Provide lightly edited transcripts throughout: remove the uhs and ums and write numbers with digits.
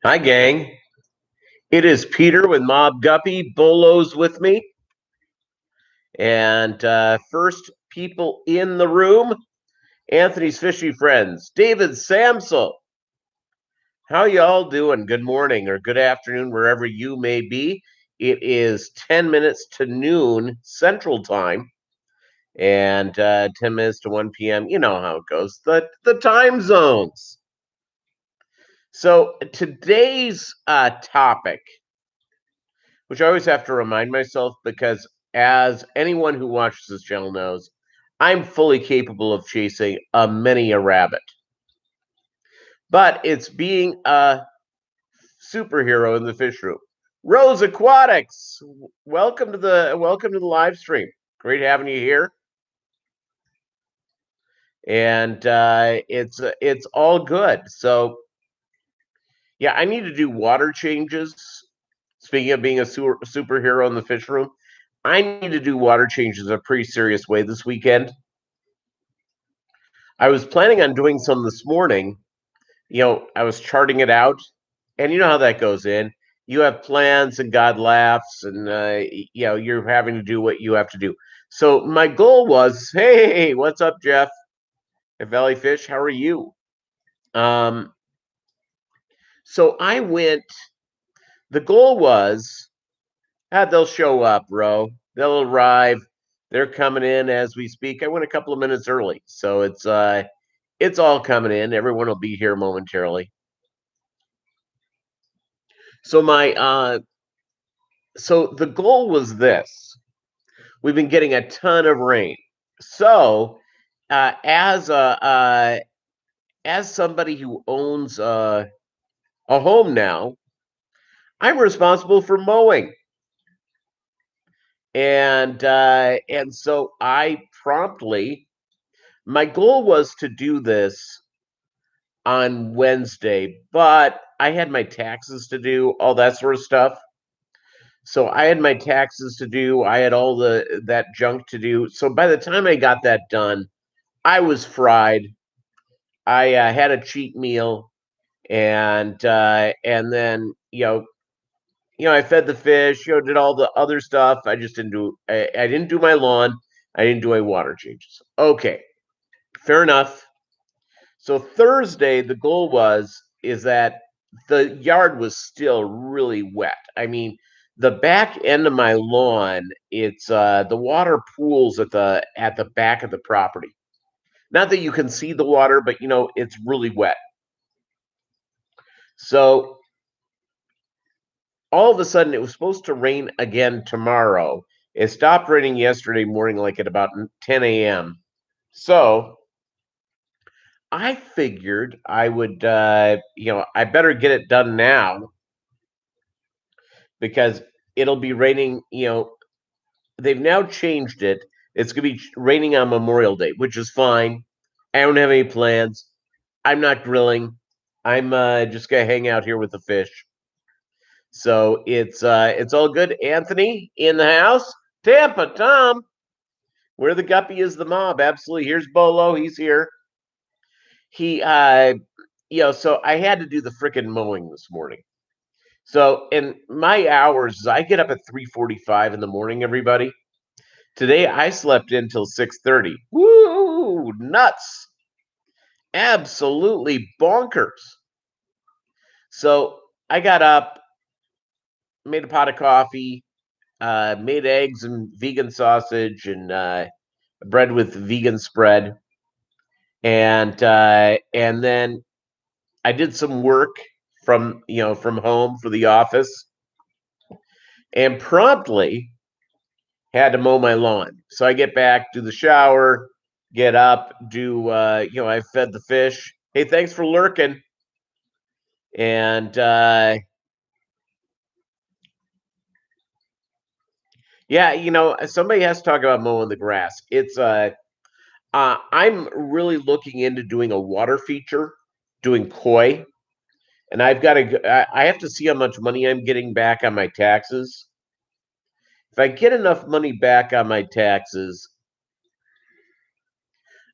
Hi, gang. It is Peter with Mobb Guppy. Bolo's with me. And first people in the room, Anthony's fishy friends, David Samsel. How y'all doing? Good morning or good afternoon, wherever you may be. It is 10 minutes to noon Central Time and 10 minutes to 1 p.m. You know how it goes, the time zones. So today's topic, which I always have to remind myself because, as anyone who watches this channel knows, I'm fully capable of chasing many a rabbit. But it's being a superhero in the fish room. Rose Aquatics, welcome to the live stream. Great having you here. And it's all good. So yeah, I need to do water changes. Speaking of being a superhero in the fish room, I need to do water changes in a pretty serious way this weekend. I was planning on doing some this morning. I was charting it out, and you know how that goes in. You have plans, and God laughs, and you're having to do what you have to do. So my goal was, hey, what's up, Jeff? At Valley Fish, how are you? Um, so I went. The goal was, they'll show up, bro. They'll arrive. They're coming in as we speak. I went a couple of minutes early, so it's all coming in. Everyone will be here momentarily. So the goal was this. We've been getting a ton of rain. So as somebody who owns a home now, I'm responsible for mowing. And so I promptly, my goal was to do this on Wednesday, but I had my taxes to do, all that sort of stuff. So I had my taxes to do. I had all that junk to do. So by the time I got that done, I was fried. I had a cheat meal, and then I fed the fish. Did all the other stuff. I just didn't do. I didn't do my lawn. I didn't do any water changes. Okay, fair enough. So Thursday, the goal is that the yard was still really wet. I mean, the back end of my lawn, it's the water pools at the back of the property. Not that you can see the water, but it's really wet. So all of a sudden, it was supposed to rain again tomorrow. It stopped raining yesterday morning, like at about 10 a.m. So I figured I would, I better get it done now because it'll be raining. They've now changed it. It's going to be raining on Memorial Day, which is fine. I don't have any plans. I'm not grilling. I'm just going to hang out here with the fish. So it's all good. Anthony in the house. Tampa Tom. Where the guppy is the mob. Absolutely. Here's Bolo. He's here. He so I had to do the frickin' mowing this morning. So in my hours, I get up at 3:45 in the morning, everybody. Today I slept in till 6:30. Woo! Nuts. Absolutely bonkers. So I got up, made a pot of coffee, made eggs and vegan sausage and bread with vegan spread, and then I did some work from home for the office, and promptly had to mow my lawn. So I get back, do the shower, get up, do I fed the fish. Hey, thanks for lurking. And somebody has to talk about mowing the grass. It's I'm really looking into doing a water feature, doing koi, and I have to see how much money I'm getting back on my taxes. If I get enough money back on my taxes,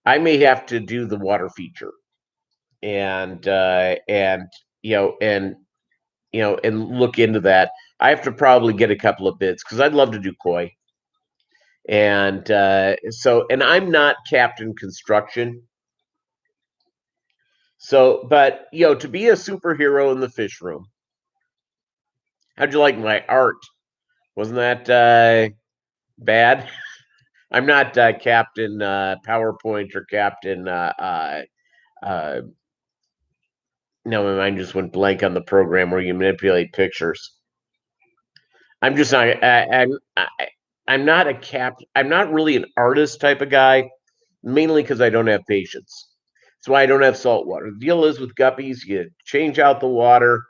I may have to do the water feature, and and look into that. I have to probably get a couple of bids because I'd love to do koi. And and I'm not Captain Construction. So, but to be a superhero in the fish room. How'd you like my art? Wasn't that bad? I'm not Captain PowerPoint or Captain. No, my mind just went blank on the program where you manipulate pictures. I'm just not. I'm not a I'm not really an artist type of guy, mainly because I don't have patience. That's why I don't have salt water. The deal is with guppies, you change out the water.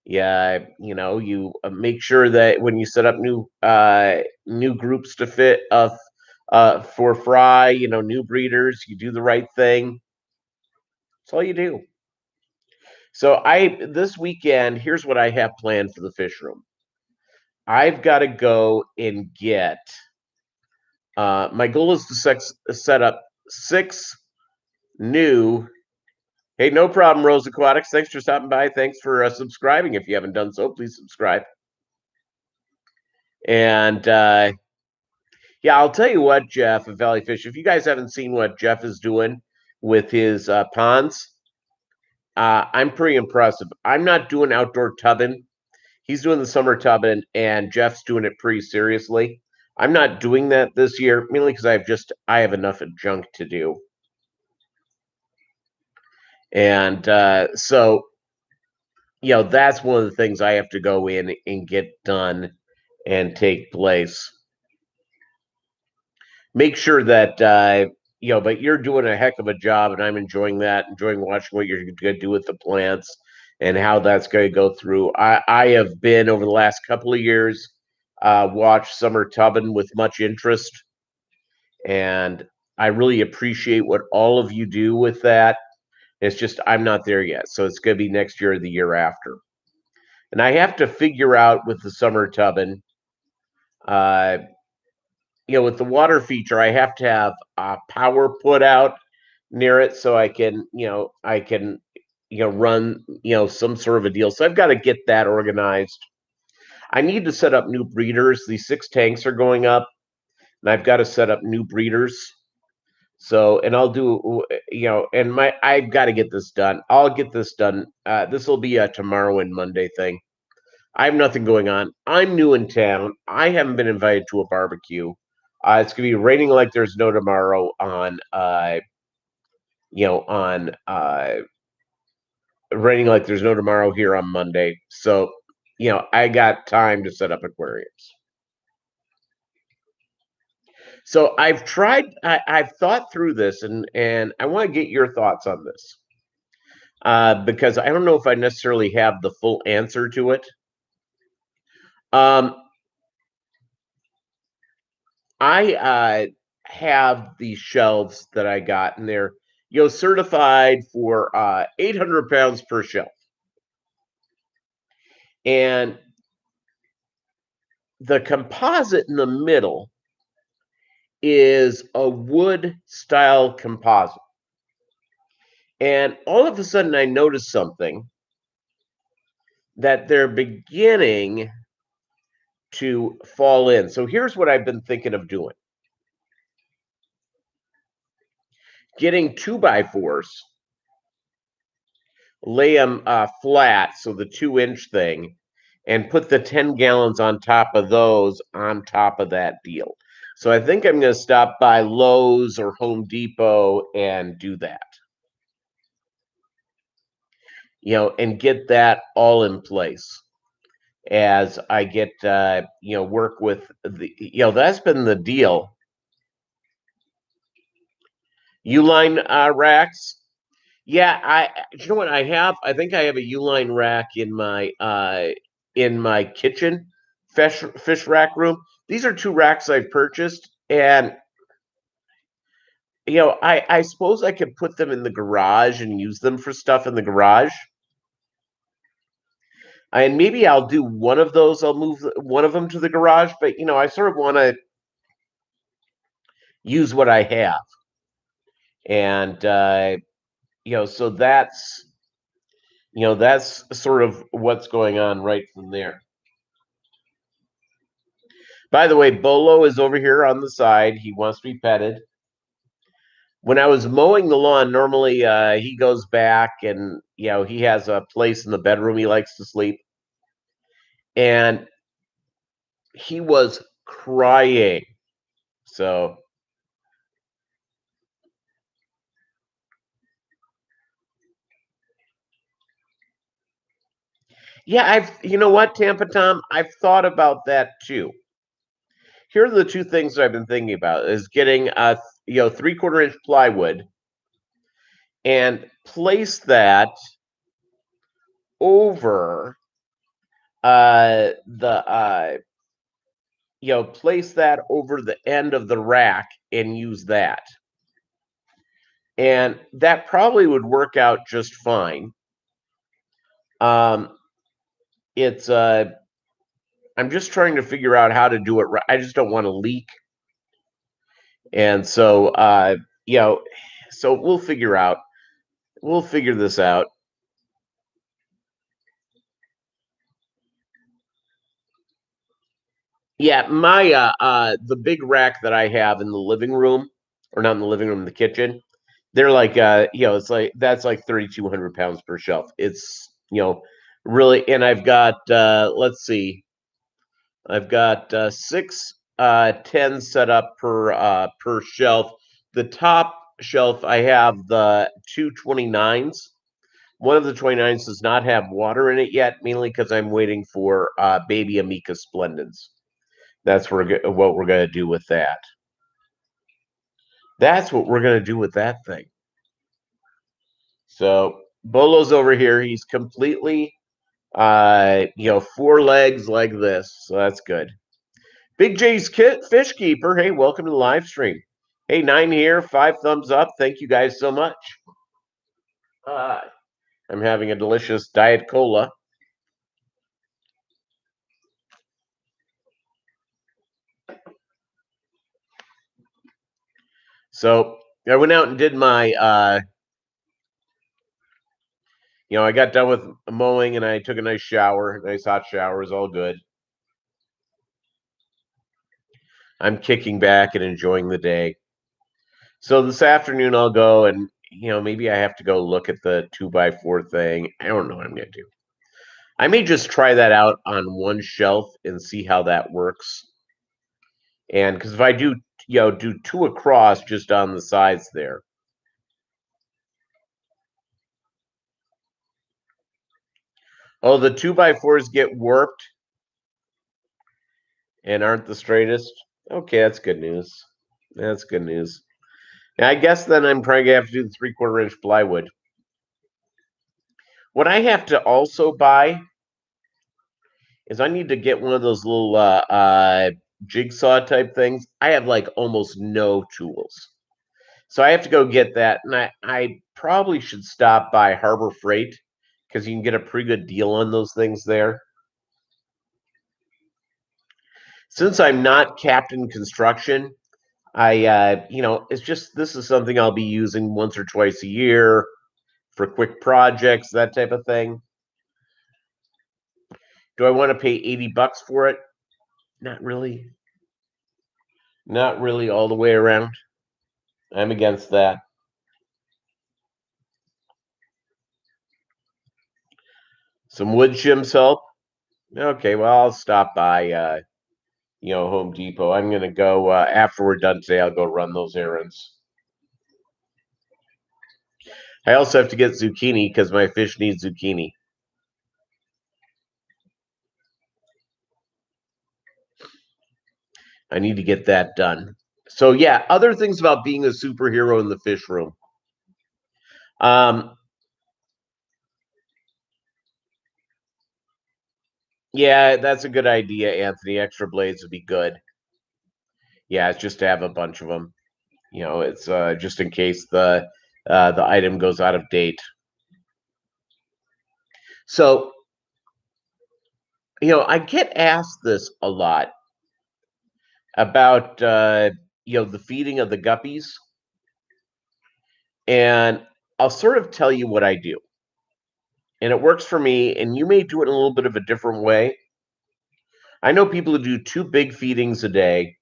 Yeah, you make sure that when you set up new groups to fit for fry, new breeders, you do the right thing. That's all you do. So this weekend, here's what I have planned for the fish room. I've got to go and get. My goal is to set up 6 new. Hey, no problem, Rose Aquatics. Thanks for stopping by. Thanks for subscribing. If you haven't done so, please subscribe. And yeah, I'll tell you what, Jeff of Valley Fish. If you guys haven't seen what Jeff is doing with his ponds, I'm pretty impressive. I'm not doing outdoor tubbing. He's doing the summer tubbing, and Jeff's doing it pretty seriously. I'm not doing that this year, mainly because I have enough junk to do. And so, that's one of the things I have to go in and get done and take place. Make sure that, but you're doing a heck of a job, and I'm enjoying watching what you're going to do with the plants and how that's going to go through. I have been, over the last couple of years, watched Summer Tubbin with much interest, and I really appreciate what all of you do with that. It's just I'm not there yet, so it's going to be next year or the year after. And I have to figure out with the Summer Tubbin, with the water feature, I have to have power put out near it so I can run, some sort of a deal. So I've got to get that organized. I need to set up new breeders. These 6 tanks are going up, and I've got to set up new breeders. So, and I'll do, and I've got to get this done. I'll get this done. This will be a tomorrow and Monday thing. I have nothing going on. I'm new in town. I haven't been invited to a barbecue. It's gonna be raining like there's no tomorrow raining like there's no tomorrow here on Monday. So, I got time to set up aquariums. So I've thought through this, and I want to get your thoughts on this. Because I don't know if I necessarily have the full answer to it. I have these shelves that I got, and they're certified for 800 pounds per shelf, and the composite in the middle is a wood style composite. And all of a sudden, I noticed something that they're beginning to fall in. So here's what I've been thinking of doing: getting 2x4s, lay them flat, so the 2-inch thing, and put the 10 gallons on top of those on top of that deal. So I think I'm going to stop by Lowe's or Home Depot and do that. And get that all in place as I get, work with that's been the deal. U-line racks. Yeah, you know what I have? I think I have a U-line rack in my kitchen fish rack room. These are 2 racks I've purchased, and I suppose I could put them in the garage and use them for stuff in the garage. And maybe I'll do one of those. I'll move one of them to the garage, but I sort of want to use what I have. And so that's that's sort of what's going on right from there. By the way, Bolo is over here on the side. He wants to be petted. When I was mowing the lawn, normally he goes back and he has a place in the bedroom he likes to sleep, and he was crying. So yeah, you know what, Tampa Tom, I've thought about that too. Here are the two things that I've been thinking about: is getting a 3/4 inch plywood and place that over the place that over the end of the rack and use that. And that probably would work out just fine. Um, it's I'm just trying to figure out how to do it right. I just don't want to leak, and so so we'll figure this out. Yeah, my the big rack that I have in the living room, or not in the living room, in the kitchen, they're like it's like that's like 3,200 pounds per shelf. It's really, and I've got let's see, I've got six 10 set up per shelf. The top shelf I have the two 29s. One of the 29s does not have water in it yet, mainly because I'm waiting for baby Amica splendens. That's what we're going to do with that. That's what we're going to do with that thing. So Bolo's over here. He's completely, four legs like this. So that's good. Big J's Fish Keeper. Hey, welcome to the live stream. Hey, 9 here, 5 thumbs up. Thank you guys so much. Uh, I'm having a delicious Diet Cola. So I went out and did my I got done with mowing and I took a nice shower, nice hot shower, is all good. I'm kicking back and enjoying the day. So this afternoon I'll go and maybe I have to go look at the 2x4 thing. I don't know what I'm gonna do. I may just try that out on one shelf and see how that works. And because if I do do two across just on the sides there. Oh, the 2x4s get warped and aren't the straightest. Okay, that's good news. That's good news. I guess then I'm probably gonna have to do the 3/4 inch plywood. What I have to also buy is I need to get one of those little jigsaw type things. I have like almost no tools. So I have to go get that. And I probably should stop by Harbor Freight because you can get a pretty good deal on those things there. Since I'm not Captain Construction, it's just this is something I'll be using once or twice a year for quick projects, that type of thing. Do I want to pay 80 bucks for it? Not really. Not really all the way around. I'm against that. Some wood shims help. Okay, well, I'll stop by Home Depot. I'm gonna go after we're done today, I'll go run those errands. I also have to get zucchini because my fish needs zucchini. I need to get that done. So yeah, other things about being a superhero in the fish room. Yeah, that's a good idea, Anthony. Extra blades would be good. Yeah, it's just to have a bunch of them. It's just in case the item goes out of date. So, I get asked this a lot about the feeding of the guppies, and I'll sort of tell you what I do. and it works for me, and you may do it in a little bit of a different way. I know people who do 2 big feedings a day.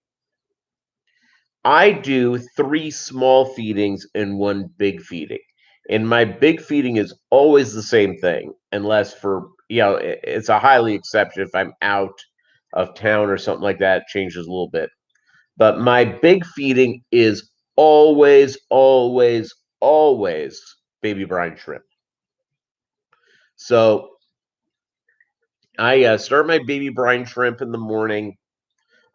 I do 3 small feedings and 1 big feeding. And my big feeding is always the same thing, unless it's a highly exception if I'm out of town or something like that, it changes a little bit. But my big feeding is always, always, always baby brine shrimp. So I start my baby brine shrimp in the morning.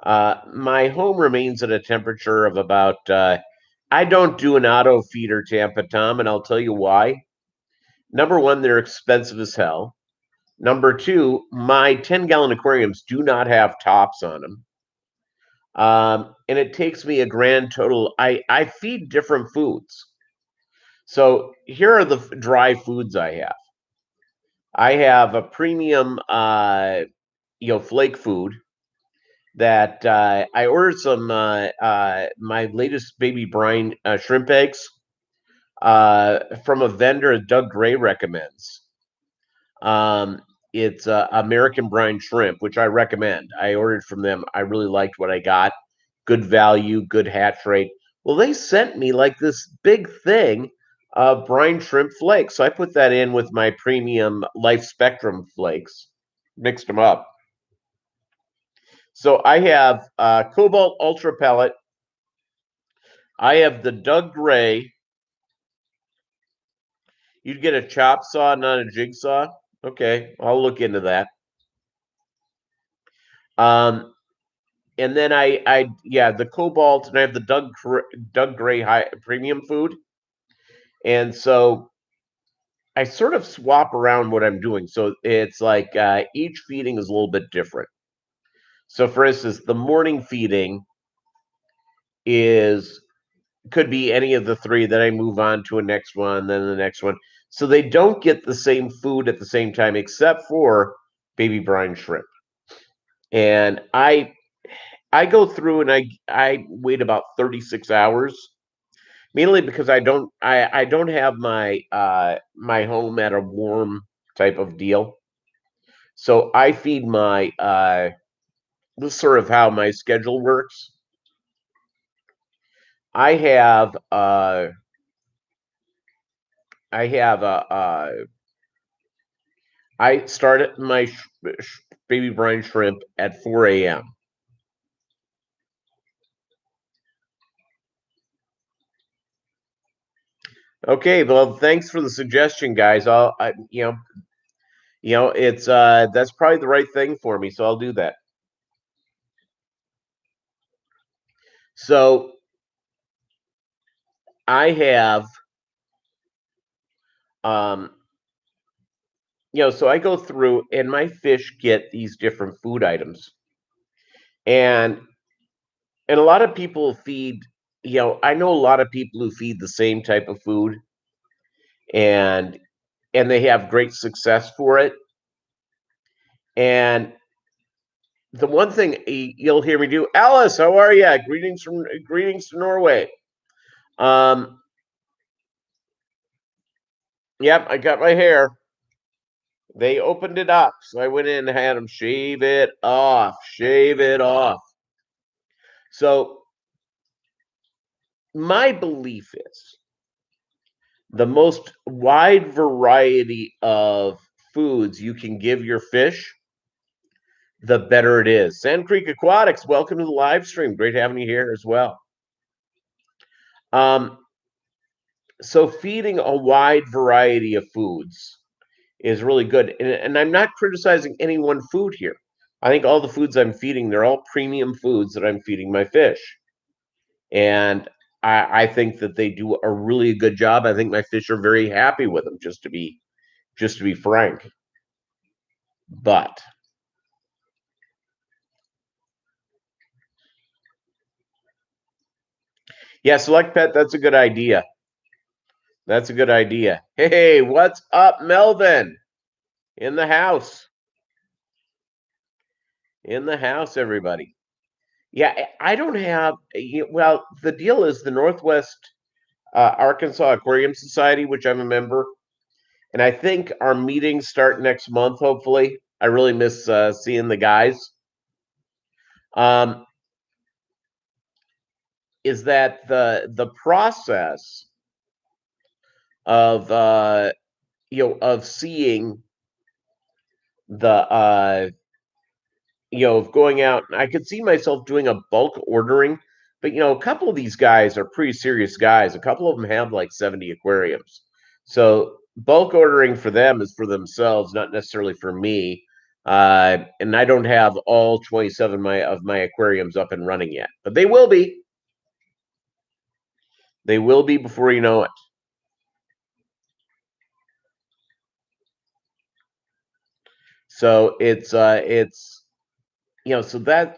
My home remains at a temperature of about, I don't do an auto feeder, Tampa Tom, and I'll tell you why. Number one, they're expensive as hell. Number two, my 10-gallon aquariums do not have tops on them. And it takes me a grand total. I feed different foods. So here are the dry foods I have. I have a premium, flake food that I ordered some my latest baby brine shrimp eggs from a vendor Doug Gray recommends. It's American brine shrimp, which I recommend. I ordered from them. I really liked what I got. Good value, good hatch rate. Well, they sent me like this big thing of brine shrimp flakes. So I put that in with my premium Life Spectrum flakes, mixed them up. So I have Cobalt Ultra Pellet. I have the Doug Gray. You'd get a chop saw, not a jigsaw. Okay, I'll look into that. And then the Cobalt, and I have the Doug Gray high premium food. And so I sort of swap around what I'm doing. So it's like each feeding is a little bit different. So for instance, the morning feeding could be any of the 3, then I move on to a next one, then the next one. So they don't get the same food at the same time, except for baby brine shrimp. And I go through and I wait about 36 hours, mainly because I don't have my my home at a warm type of deal. So I feed my this is sort of how my schedule works. I have a I start my baby brine shrimp at 4 a.m. Okay, well, thanks for the suggestion, guys. It's that's probably the right thing for me, so I'll do that. So I have, so I go through and my fish get these different food items, and a lot of people feed. I know a lot of people who feed the same type of food, and they have great success for it. And the one thing you'll hear me do, Alice, how are you? Greetings to Norway. Yep, I got my hair. They opened it up, so I went in and had them shave it off. Shave it off. So my belief is the most wide variety of foods you can give your fish, the better it is. Sand Creek Aquatics, welcome to the live stream. Great having you here as well. So feeding a wide variety of foods is really good. And I'm not criticizing any one food here. I think all the foods I'm feeding, they're all premium foods that I'm feeding my fish. And I think that they do a really good job. I think my fish are very happy with them, just to be frank. But yeah, select pet, that's a good idea. That's a good idea. Hey, what's up, Melvin? In the house. In the house, everybody. Yeah, I don't have. Well, the deal is the Northwest Arkansas Aquarium Society, which I'm a member, and I think our meetings start next month. Hopefully, I really miss seeing the guys. Um, is that the process of of seeing the of going out? I could see myself doing a bulk ordering, but a couple of these guys are pretty serious guys. A couple of them have like 70 aquariums, so bulk ordering for them is for themselves, not necessarily for me. And I don't have all 27 of my aquariums up and running yet, but they will be. They will be before you know it. So it's so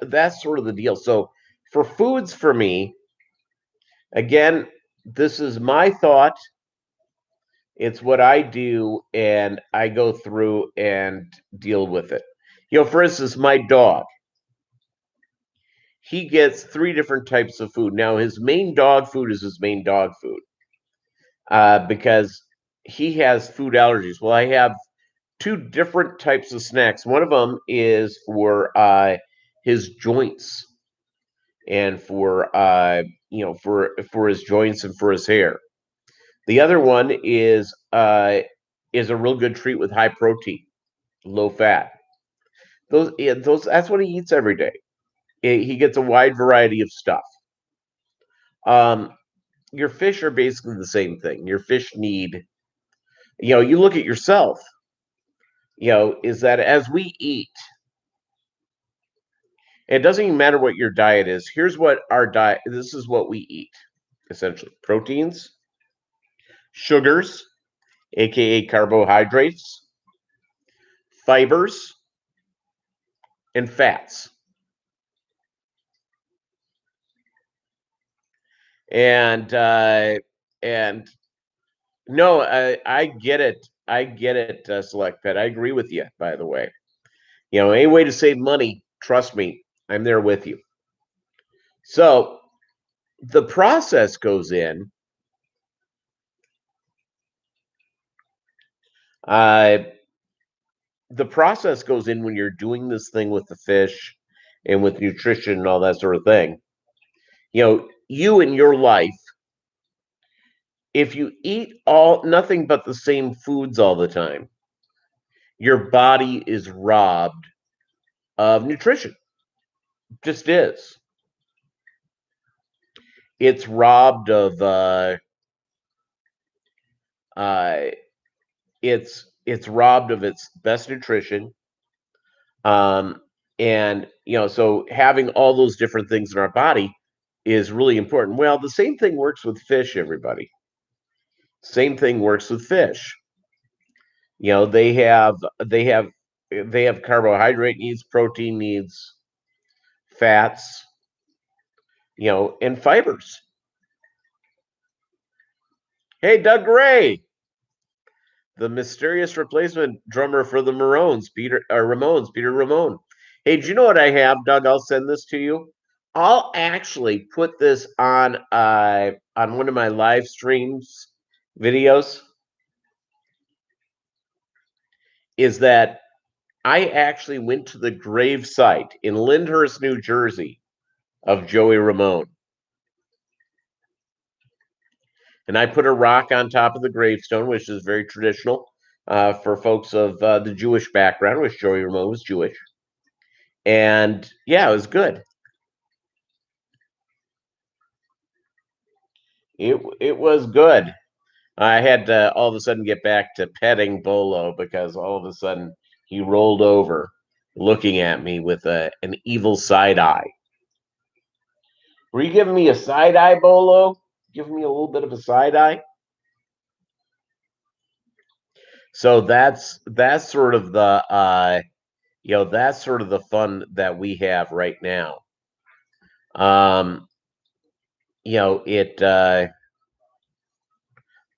that's sort of the deal. So for foods for me, again, this is my thought. It's what I do, and I go through and deal with it. For instance, my dog, he gets three different types of food. Now, his main dog food is his main dog food because he has food allergies. Well, I have two different types of snacks. One of them is for his joints and for for his joints and for his hair. The other one is a real good treat with high protein, low fat. Those that's what he eats every day. He gets a wide variety of stuff. Um, your fish are basically the same thing. Your fish need, you look at yourself. Is that as we eat, it doesn't even matter what your diet is. Here's what our diet. This is what we eat essentially: proteins, sugars, aka carbohydrates, fibers, and fats. And and no, I get it. I get it, Select Pet. I agree with you, by the way. Any way to save money, trust me, I'm there with you. So the process goes in. Uh, the process goes in when you're doing this thing with the fish and with nutrition and all that sort of thing. You in your life, if you eat all nothing but the same foods all the time, your body is robbed of nutrition. Just is. It's robbed of uh it's robbed of its best nutrition. Um and so having all those different things in our body is really important. Well, the same thing works with fish, everybody. Same thing works with fish. They have carbohydrate needs, protein needs, fats, and fibers. Hey, Doug Gray, the mysterious replacement drummer for the Ramones, Peter Ramone. Hey, do you know what I have, Doug? I'll send this to you. I'll actually put this on one of my live streams videos. Is that I actually went to the grave site in Lyndhurst, New Jersey, of Joey Ramone. And I put a rock on top of the gravestone, which is very traditional for folks of the Jewish background, which Joey Ramone was Jewish. And yeah, it was good. It was good. I had to all of a sudden get back to petting Bolo because all of a sudden he rolled over, looking at me with an evil side eye. Were you giving me a side eye, Bolo? Giving me a little bit of a side eye? So that's sort of the that's sort of the fun that we have right now. Um, it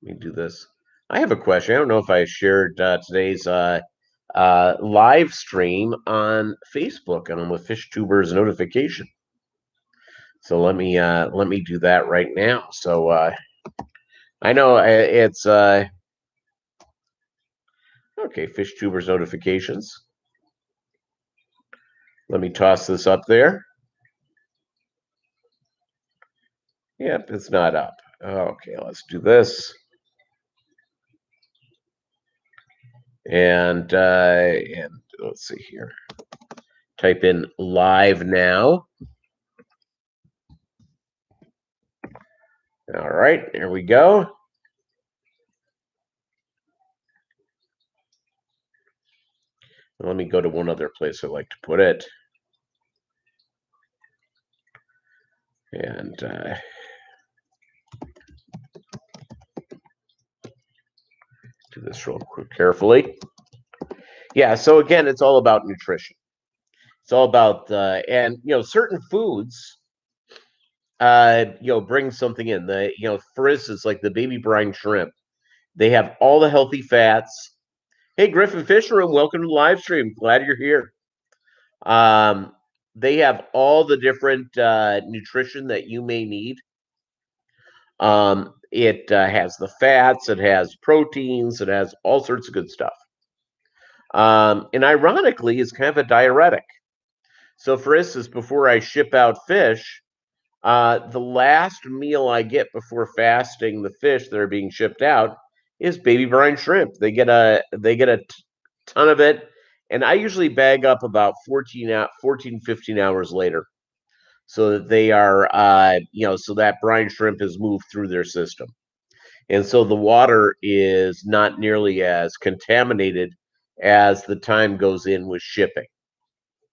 let me do this. I have a question. I don't know if I shared today's live stream on Facebook and on the FishTubers notification. So let me do that right now. So I know it's Okay, fish tubers notifications. Let me toss this up there. Yep, it's not up. Okay, let's do this. And let's see here. Type in live now. All right, here we go. Let me go to one other place I like to put it. And do this real quick, carefully. Yeah, so again, it's all about nutrition. It's all about, and certain foods, bring something in. For instance, like the baby brine shrimp, they have all the healthy fats. Hey, Griffin Fishroom, welcome to the live stream. Glad you're here. They have all the different nutrition that you may need. It has the fats, it has proteins, it has all sorts of good stuff. And ironically, it's kind of a diuretic. So, for instance, before I ship out fish, the last meal I get before fasting the fish that are being shipped out is baby brine shrimp. They get a ton of it, and I usually bag up about 14, 15 hours later, so that they are, so that brine shrimp has moved through their system. And so the water is not nearly as contaminated as the time goes in with shipping.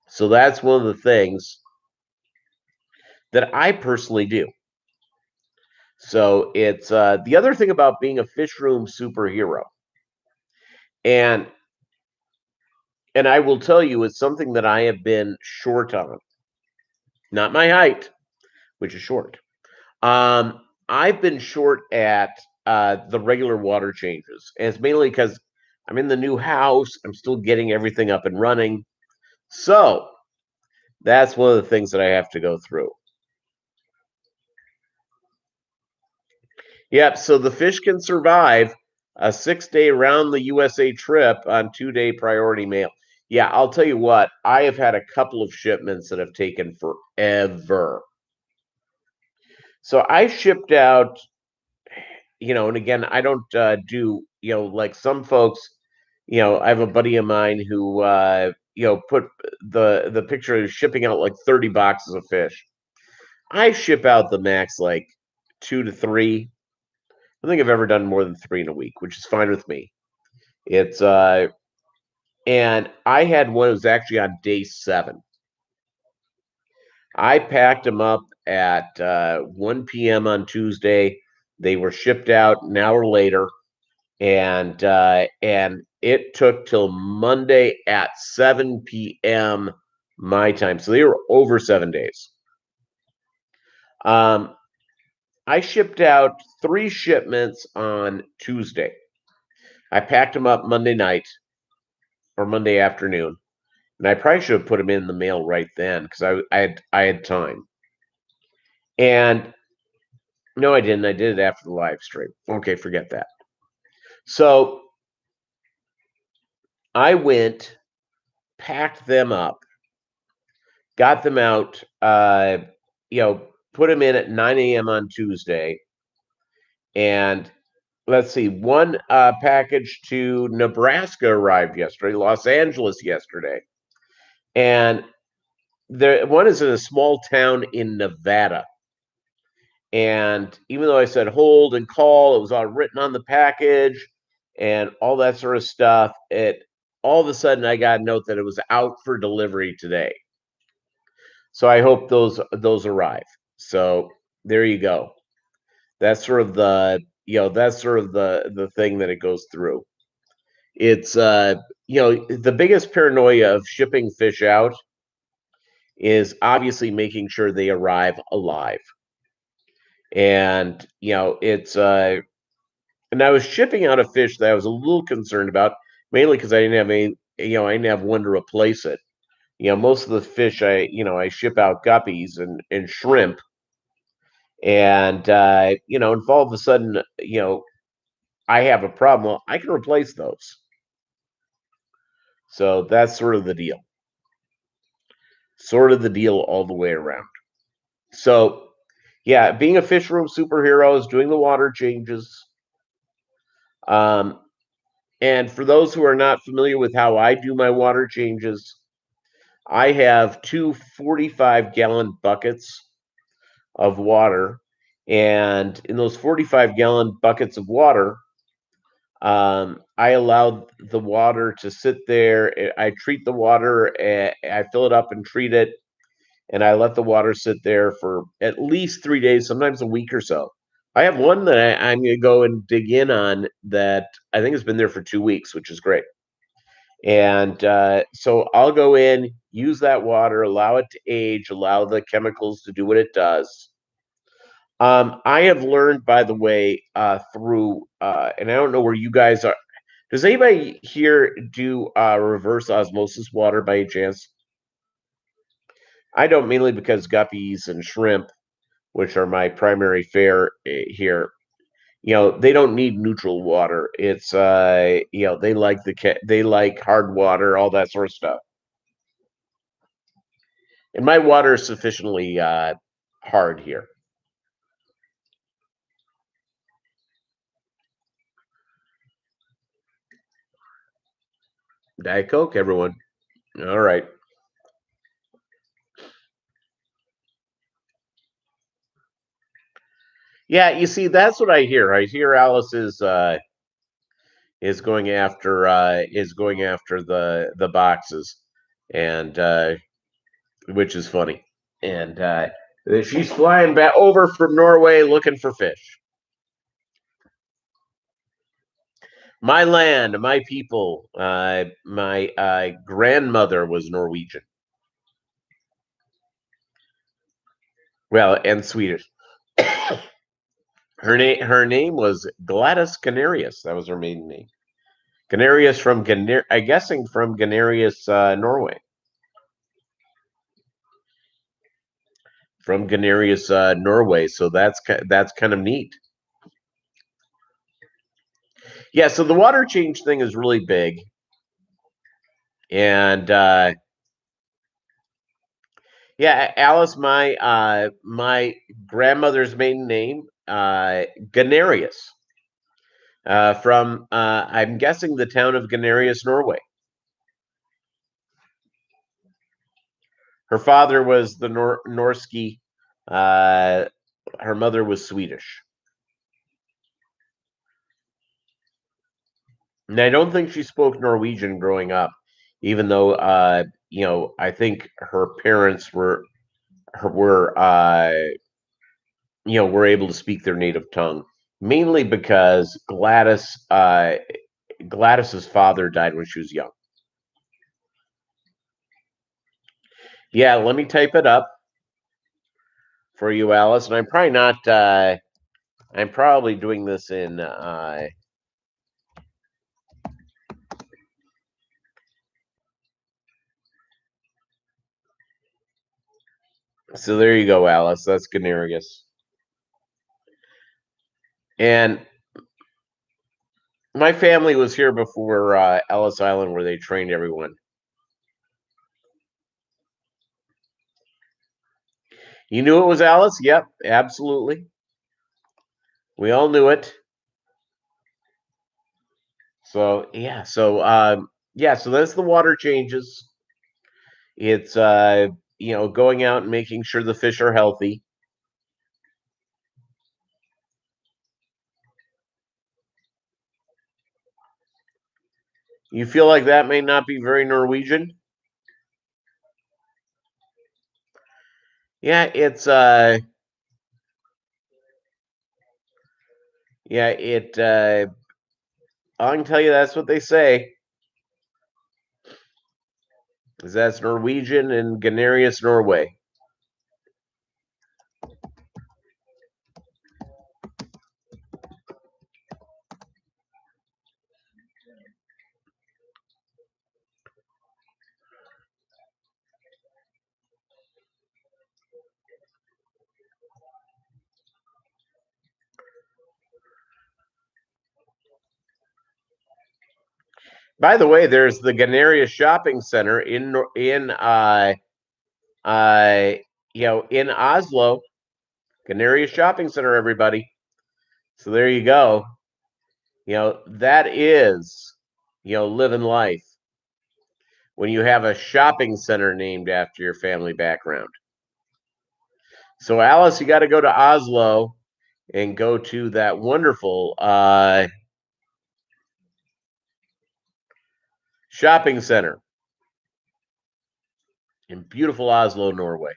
So that's one of the things that I personally do. So it's the other thing about being a Fishroom superhero. And I will tell you, it's something that I have been short on. Not my height, which is short. I've been short at the regular water changes. And it's mainly because I'm in the new house. I'm still getting everything up and running. So that's one of the things that I have to go through. Yep. So the fish can survive a 6-day around the USA trip on 2-day priority mail. Yeah, I'll tell you what, I have had a couple of shipments that have taken forever. So I shipped out, and again, I don't do, like some folks, I have a buddy of mine who, put the picture of shipping out like 30 boxes of fish. I ship out the max like 2 to 3. I don't think I've ever done more than 3 in a week, which is fine with me. It's and I had one that was actually on day 7. I packed them up at 1 p.m. on Tuesday. They were shipped out an hour later, and it took till Monday at 7 p.m. my time. So they were over 7 days. I shipped out 3 shipments on Tuesday. I packed them up Monday night or Monday afternoon, and I probably should have put them in the mail right then because I had time. And no, I didn't. I did it after the live stream. Okay, forget that. So I went, packed them up, got them out, put them in at 9 a.m. on Tuesday. And let's see, one package to Nebraska arrived yesterday, Los Angeles yesterday. And one is in a small town in Nevada. And even though I said hold and call, it was all written on the package and all that sort of stuff. All of a sudden I got a note that it was out for delivery today. So I hope those arrive. So there you go. That's sort of the thing that it goes through. It's the biggest paranoia of shipping fish out is obviously making sure they arrive alive. And it's and I was shipping out a fish that I was a little concerned about, mainly because I didn't have I didn't have one to replace it. Most of the fish I ship out guppies and shrimp, and and if all of a sudden I have a problem, well, I can replace those. So that's sort of the deal. Sort of the deal all the way around. So, yeah, being a fish room superhero is doing the water changes. Um, and for those who are not familiar with how I do my water changes, I have two 45-gallon buckets of water. And in those 45-gallon buckets of water, I allow the water to sit there. I treat the water, I fill it up and treat it, and I let the water sit there for at least 3 days, sometimes a week or so. I have one that I'm going to go and dig in on that I think has been there for 2 weeks, which is great. And so I'll go in, use that water, allow it to age, allow the chemicals to do what it does. I have learned, by the way, through, and I don't know where you guys are. Does anybody here do reverse osmosis water by chance? I don't, mainly because guppies and shrimp, which are my primary fare here, they don't need neutral water. It's they like they like hard water, all that sort of stuff. And my water is sufficiently hard here. Diet Coke, everyone. All right. Yeah, you see, that's what I hear. I hear Alice is going after the boxes, and which is funny. And she's flying back over from Norway looking for fish. My land, my people. My grandmother was Norwegian. Well, and Swedish. Her name was Gladys Canarius. That was her maiden name. Canarius from I guessing from Ganarius, Norway. From Ganarius, Norway. So that's kind of neat. Yeah. So the water change thing is really big, and yeah, Alice, my grandmother's maiden name, Ganarius, from I'm guessing the town of Ganarius, Norway. Her father was the Norski. Her mother was Swedish. And I don't think she spoke Norwegian growing up, even though I think her parents were able to speak their native tongue, mainly because Gladys's father died when she was young. Yeah, let me type it up for you, Alice. And I'm probably not. I'm probably doing this in. So there you go, Alice. That's Ganarius. And my family was here before Ellis Island, where they trained everyone. You knew it was Alice? Yep, absolutely. We all knew it. So so that's the water changes. It's going out and making sure the fish are healthy. You feel like that may not be very Norwegian? Yeah, it's yeah, it I can tell you that's what they say. Is that's Norwegian and Ganarius, Norway. By the way, there's the Ganaria Shopping Center in uh, in Oslo. Ganaria Shopping Center, everybody. So there you go. That is, living life when you have a shopping center named after your family background. So Alice, you got to go to Oslo and go to that wonderful shopping center in beautiful Oslo, Norway.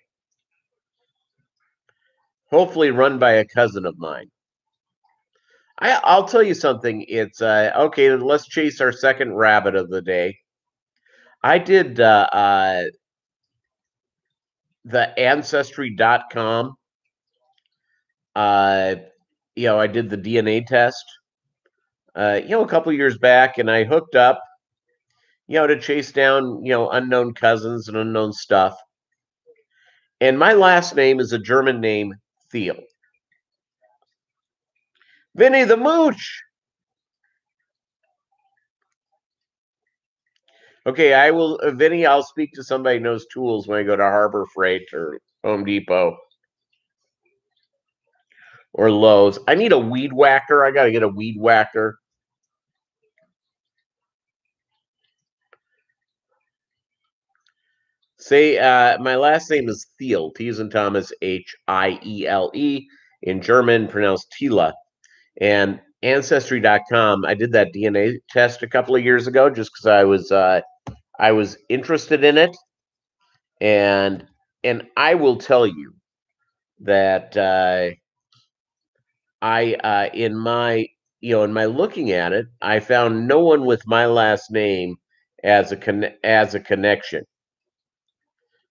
Hopefully run by a cousin of mine. I'll tell you something. It's okay. Let's chase our second rabbit of the day. I did the ancestry.com. I did the DNA test. A couple years back, and I hooked up. To chase down unknown cousins and unknown stuff. And my last name is a German name, Thiel. Vinny the Mooch. Okay, I will, Vinny, I'll speak to somebody who knows tools when I go to Harbor Freight or Home Depot or Lowe's. I need a weed whacker. I got to get a weed whacker. Say, my last name is Thiel, T as in Thomas, Hiele. In German, pronounced Tila. And Ancestry.com, I did that DNA test a couple of years ago just because I was interested in it, and I will tell you that I in my looking at it, I found no one with my last name as a connection.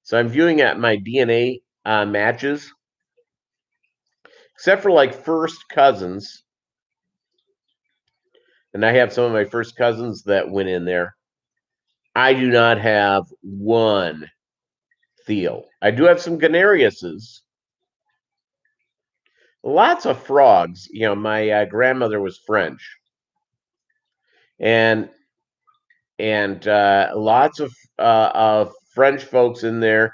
So I'm viewing at my DNA matches, except for like first cousins, and I have some of my first cousins that went in there. I do not have one Thiel. I do have some Ganariuses. Lots of frogs. My grandmother was French, and lots of French folks in there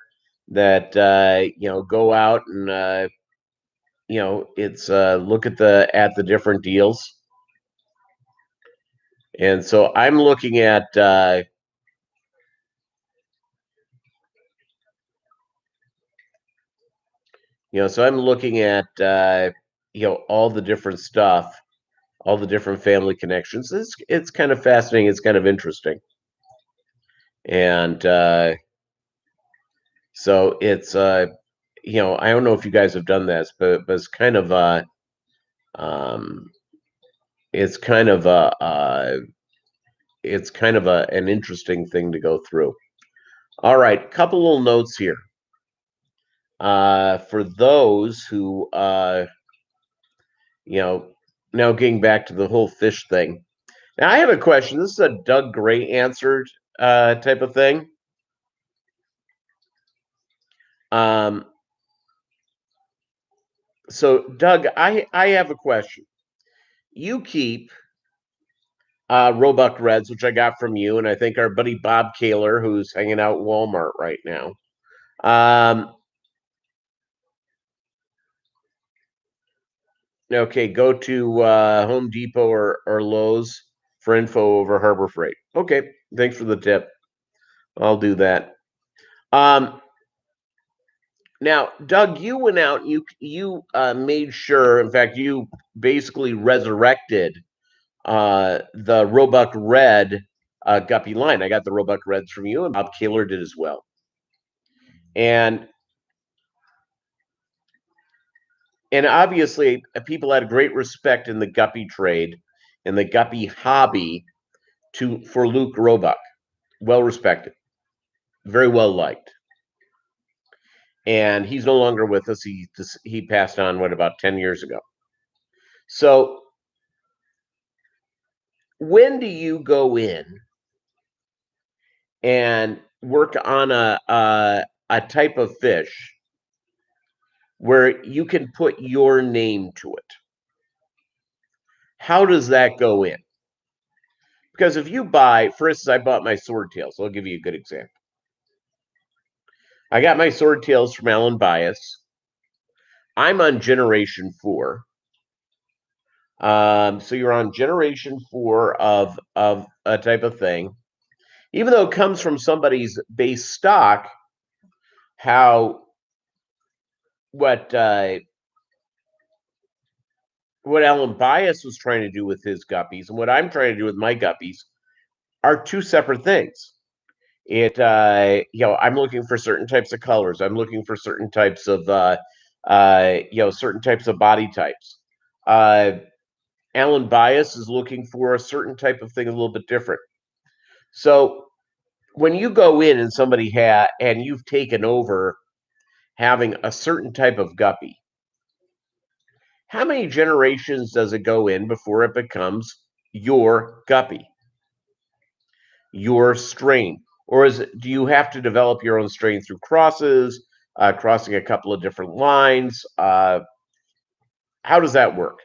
that go out and it's look at the different deals. And so I'm looking at so I'm looking at all the different stuff, all the different family connections. It's kind of fascinating. It's kind of interesting. And so it's I don't know if you guys have done this, but it's kind of it's kind of an interesting thing to go through. All right, couple little notes here. For those who now getting back to the whole fish thing. Now I have a question. This is a Doug Gray answered type of thing. So Doug, I have a question. You keep Roebuck Reds, which I got from you, and I think our buddy Bob Kaler, who's hanging out at Walmart right now. Okay, go to Home Depot or Lowe's for info over Harbor Freight. Okay, thanks for the tip. I'll do that. Now, Doug, you went out. You made sure. In fact, you basically resurrected the Roebuck Red Guppy line. I got the Roebuck Reds from you, and Bob Kaler did as well. And obviously, people had great respect in the Guppy trade and the Guppy hobby for Luke Roebuck. Well respected, very well liked. And he's no longer with us. He passed on about 10 years ago. So when do you go in and work on a type of fish where you can put your name to it? How does that go in? Because if you buy, for instance, I bought my swordtails. So I'll give you a good example. I got my swordtails from Alan Bias. I'm on generation 4. So you're on generation 4 of a type of thing. Even though it comes from somebody's base stock, how what Alan Bias was trying to do with his guppies and what I'm trying to do with my guppies are two separate things. I'm looking for certain types of colors. I'm looking for certain types of certain types of body types. Alan Bias is looking for a certain type of thing a little bit different. So when you go in and and you've taken over having a certain type of guppy, how many generations does it go in before it becomes your guppy, your strain? Or do you have to develop your own strain through crosses, crossing a couple of different lines? How does that work?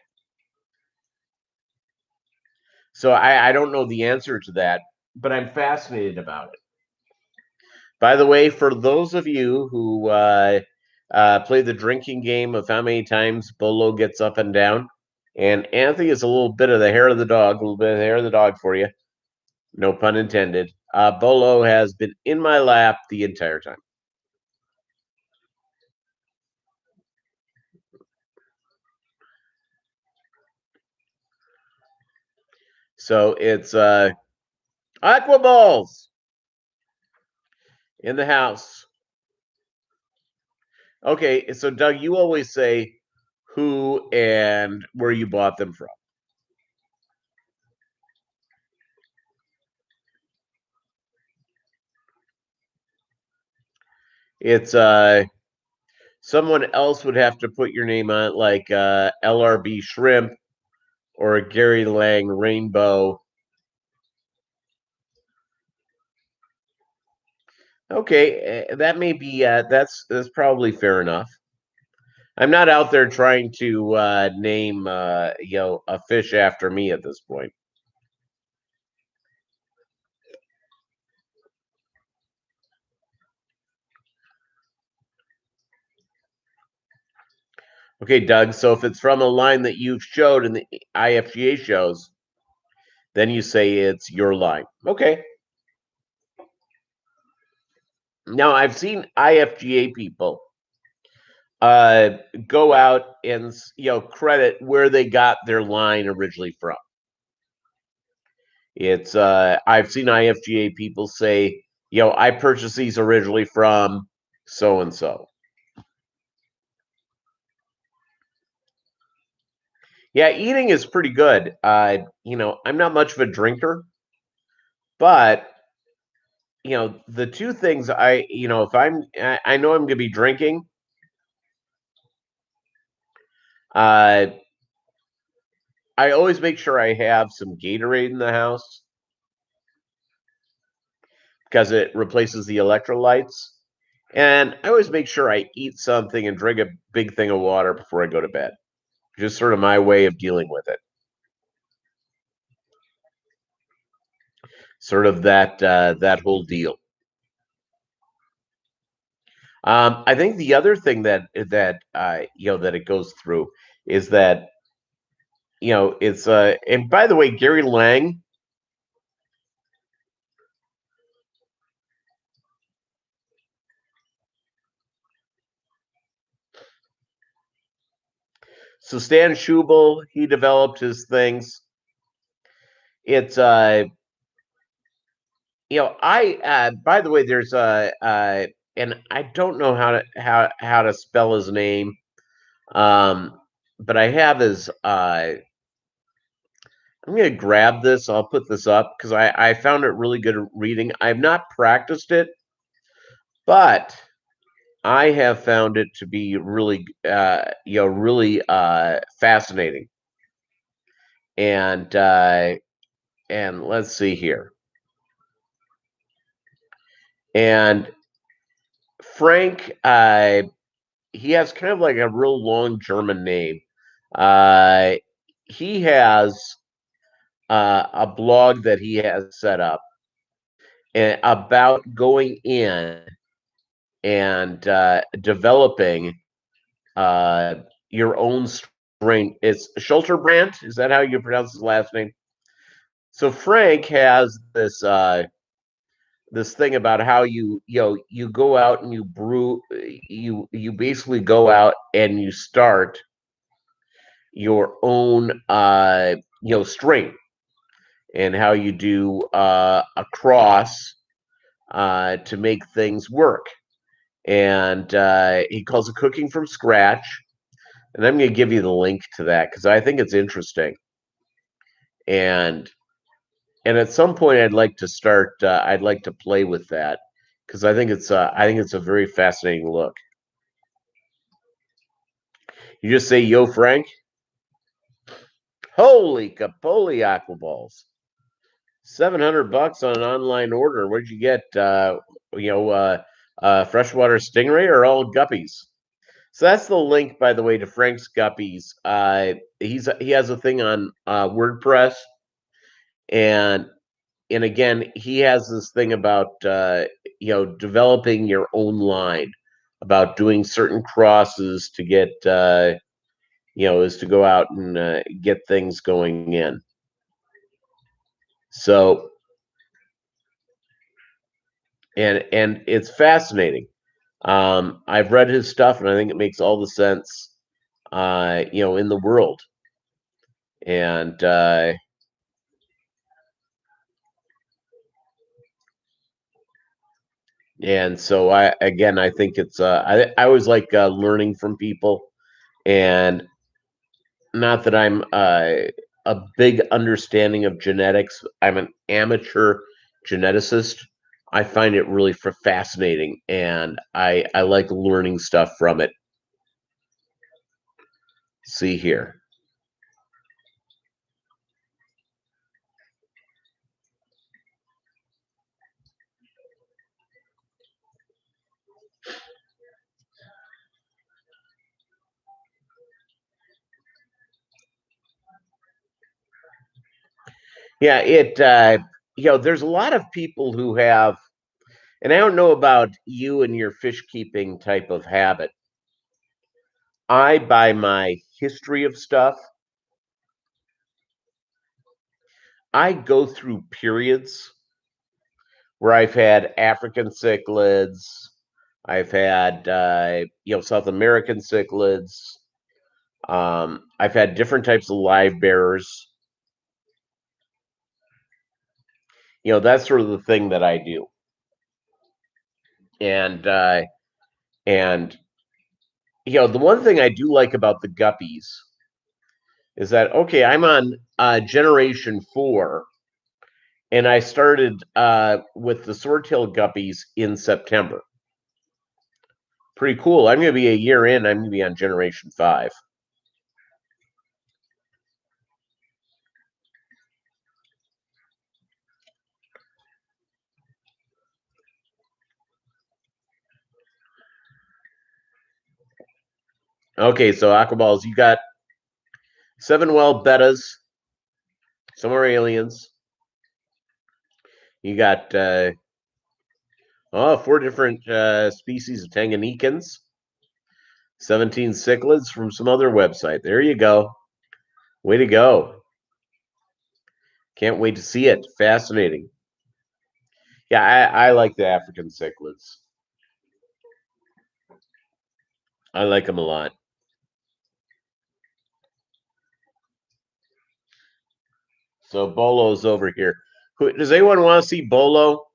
So I don't know the answer to that, but I'm fascinated about it. By the way, for those of you who play the drinking game of how many times Bolo gets up and down, and Anthony is a little bit of the hair of the dog, a little bit of the hair of the dog for you. No pun intended. Bolo has been in my lap the entire time. So it's Aqua Balls in the house. Okay, so Doug, you always say who and where you bought them from. It's someone else would have to put your name on it, like LRB Shrimp or a Gary Lang Rainbow. Okay, that may be that's probably fair enough. I'm not out there trying to name a fish after me at this point. Okay, Doug. So if it's from a line that you've showed in the IFGA shows, then you say it's your line. Okay. Now I've seen IFGA people go out and credit where they got their line originally from. It's I've seen IFGA people say, I purchased these originally from so and so. Yeah, eating is pretty good. I'm not much of a drinker, but the two things if I know I'm going to be drinking, uh, I always make sure I have some Gatorade in the house because it replaces the electrolytes. And I always make sure I eat something and drink a big thing of water before I go to bed. Just sort of my way of dealing with it. Sort of that whole deal. I think the other thing that it goes through is that it's and by the way, Gary Lang. So Stan Schubel, he developed his things. It's I by the way, there's and I don't know how to spell his name, but I have his. I'm gonna grab this. I'll put this up because I found it really good reading. I've not practiced it, but I have found it to be really really fascinating. And let's see here. And Frank, he has kind of like a real long German name. Uh, he has a blog that he has set up about going in and developing uh, your own strain. It's Schulterbrand. Is that how you pronounce his last name? So Frank has this thing about how you go out and you brew. You basically go out and you start your own strain, and how you do a cross to make things work. And he calls it cooking from scratch. And I'm going to give you the link to that because I think it's interesting. And at some point, I'd like to start. I'd like to play with that because I think it's a very fascinating look. You just say, "Yo, Frank." Holy capoly aqua balls. $700 on an online order. Where'd you get? Freshwater stingray or all guppies? So that's the link, by the way, to Frank's Guppies. He has a thing on WordPress, and again, he has this thing about developing your own line, about doing certain crosses to get is to go out and get things going in. So and it's fascinating. I've read his stuff, and I think it makes all the sense, in the world. And so I think it's I always like learning from people, and not that I'm a big understanding of genetics. I'm an amateur geneticist. I find it really fascinating, and I like learning stuff from it. See here. Yeah, there's a lot of people who have, and I don't know about you and your fish keeping type of habit. I, by my history of stuff, I go through periods where I've had African cichlids, I've had South American cichlids, I've had different types of live bearers. That's sort of the thing that I do. And the one thing I do like about the guppies is that, okay, I'm on generation 4, and I started with the swordtail guppies in September. Pretty cool. I'm going to be a year in. I'm going to be on generation 5. Okay, so aquaballs, you got 7 well bettas. Some are aliens. You got 4 different species of Tanganyikans. 17 cichlids from some other website. There you go. Way to go. Can't wait to see it. Fascinating. Yeah, I like the African cichlids. I like them a lot. So Bolo's over here. Does anyone want to see Bolo?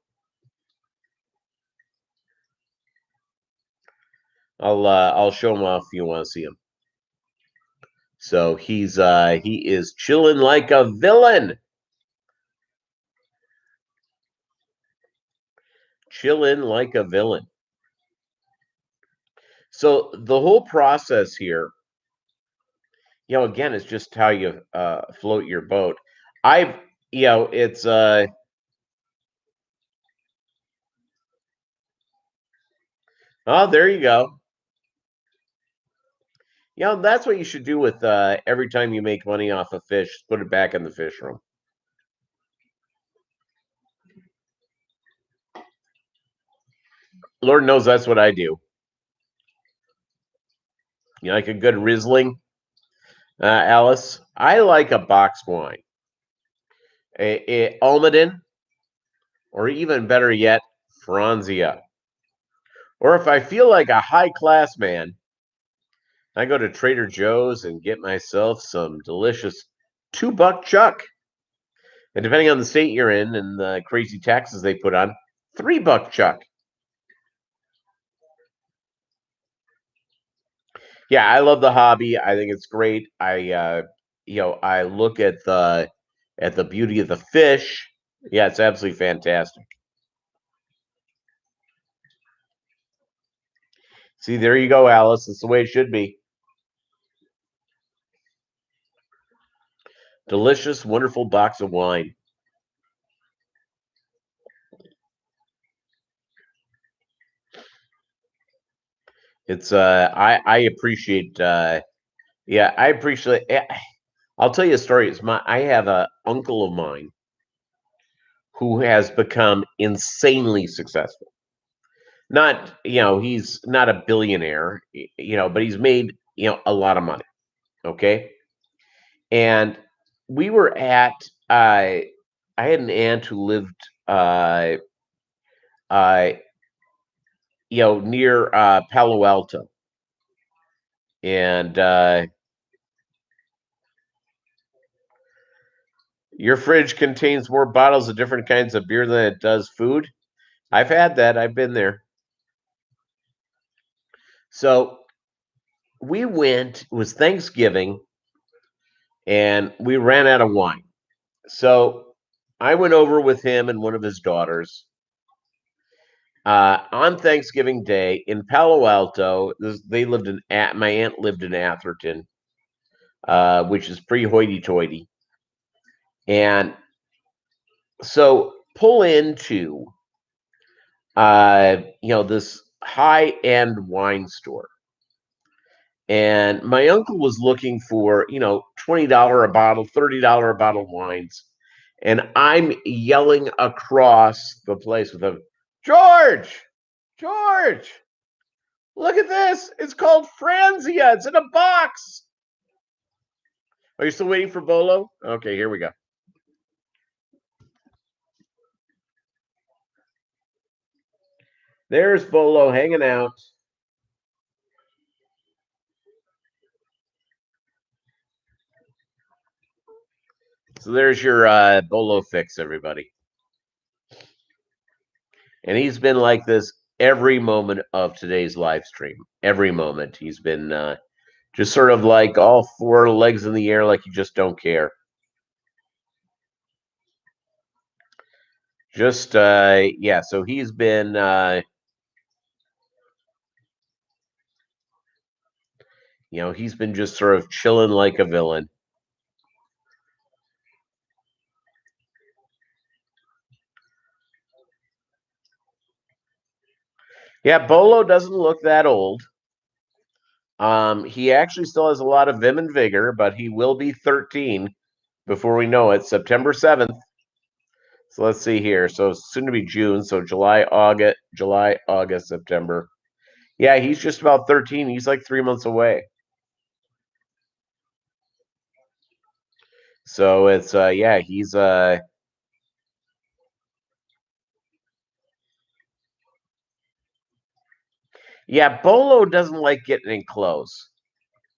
I'll show him off if you want to see him. So he is chilling like a villain. Chilling like a villain. So the whole process here, again, it's just how you float your boat. It's oh, there you go. That's what you should do with every time you make money off a fish, put it back in the fish room. Lord knows that's what I do. You like a good Riesling, Alice? I like a box wine, a Almaden, or even better yet, Franzia. Or if I feel like a high class man, I go to Trader Joe's and get myself some delicious $2 chuck. And depending on the state you're in and the crazy taxes they put on, $3 chuck. Yeah, I love the hobby. I think it's great. I look at the beauty of the fish. Yeah, it's absolutely fantastic. See, there you go, Alice. It's the way it should be. Delicious, wonderful box of wine. It's I appreciate yeah, I appreciate I'll tell you a story. I have a uncle of mine who has become insanely successful. Not, he's not a billionaire, but he's made, a lot of money. Okay. And we were at, uh, I had an aunt who lived, uh, uh, near Palo Alto. And your fridge contains more bottles of different kinds of beer than it does food. I've had that. I've been there. So we went, it was Thanksgiving, and we ran out of wine. So I went over with him and one of his daughters on Thanksgiving Day in Palo Alto. They lived my aunt lived in Atherton, which is pretty hoity-toity, and so pull into this high-end wine store. And my uncle was looking for, $20 a bottle, $30 a bottle wines. And I'm yelling across the place with him, George, George, look at this. It's called Franzia. It's in a box. Are you still waiting for Bolo? Okay, here we go. There's Bolo hanging out. So there's your Bolo fix, everybody. And he's been like this every moment of today's live stream. Every moment. He's been just sort of like all four legs in the air, like you just don't care. Just yeah, so he's been he's been just sort of chilling like a villain. Yeah, Bolo doesn't look that old. He actually still has a lot of vim and vigor, but he will be 13 before we know it, September 7th. So let's see here. So soon to be June, so July, August, September. Yeah, he's just about 13. He's like 3 months away. So it's yeah, he's yeah, Bolo doesn't like getting in clothes.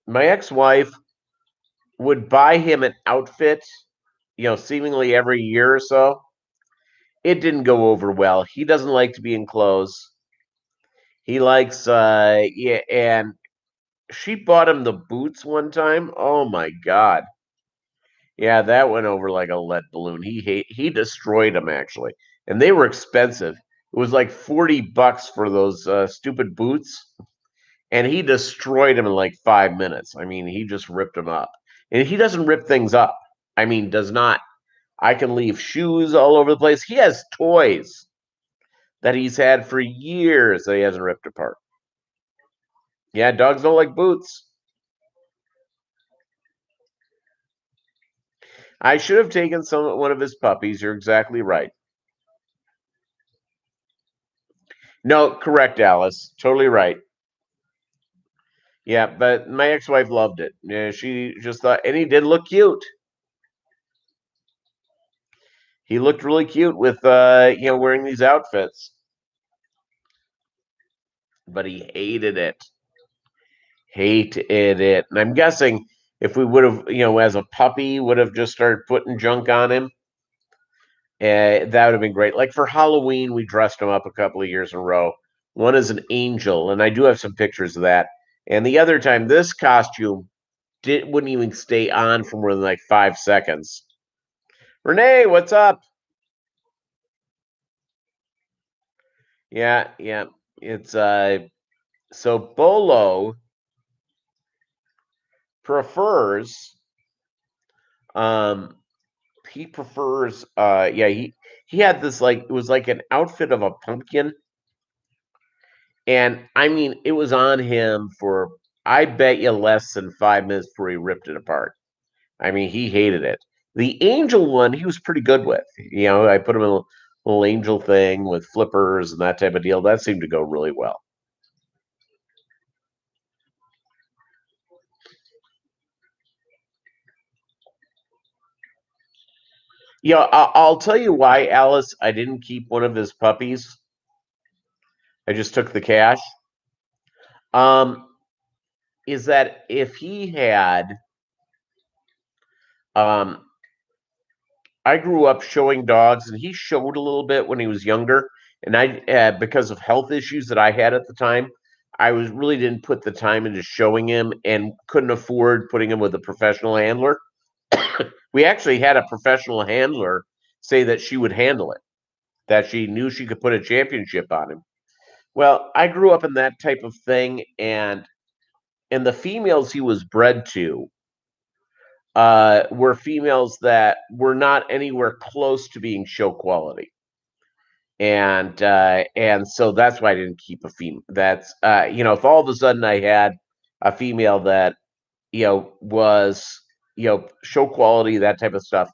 My ex-wife would buy him an outfit, seemingly every year or so. It didn't go over well. He doesn't like to be in clothes. He likes yeah, and she bought him the boots one time. Oh my god. Yeah, that went over like a lead balloon. He destroyed them actually. And they were expensive. It was like $40 for those stupid boots, and he destroyed them in like 5 minutes. I mean, he just ripped them up. And he doesn't rip things up. I mean, does not. I can leave shoes all over the place. He has toys that he's had for years that he hasn't ripped apart. Yeah, dogs don't like boots. I should have taken one of his puppies. You're exactly right. No, correct, Alice. Totally right. Yeah, but my ex-wife loved it. Yeah, she just thought, and he did look cute. He looked really cute with, wearing these outfits. But he hated it. Hated it. And I'm guessing if we would have, as a puppy, would have just started putting junk on him, that would have been great. Like for Halloween, we dressed him up a couple of years in a row. One is an angel, and I do have some pictures of that. And the other time, this costume wouldn't even stay on for more than like 5 seconds. Renee, what's up? Yeah, yeah. It's so Bolo prefers um he prefers he had this, like, it was like an outfit of a pumpkin, and I mean it was on him for, I bet you, less than 5 minutes before he ripped it apart. I mean, he hated it. The angel one he was pretty good with. I put him in a little angel thing with flippers and that type of deal. That seemed to go really well. I'll tell you why, Alice, I didn't keep one of his puppies. I just took the cash. Um, is that if he had, um, I grew up showing dogs, and he showed a little bit when he was younger, and because of health issues that I had at the time, I was really didn't put the time into showing him, and couldn't afford putting him with a professional handler. We actually had a professional handler say that she would handle it, that she knew she could put a championship on him. Well, I grew up in that type of thing, and the females he was bred to were females that were not anywhere close to being show quality, and so that's why I didn't keep a female. That's if all of a sudden I had a female that was show quality, that type of stuff,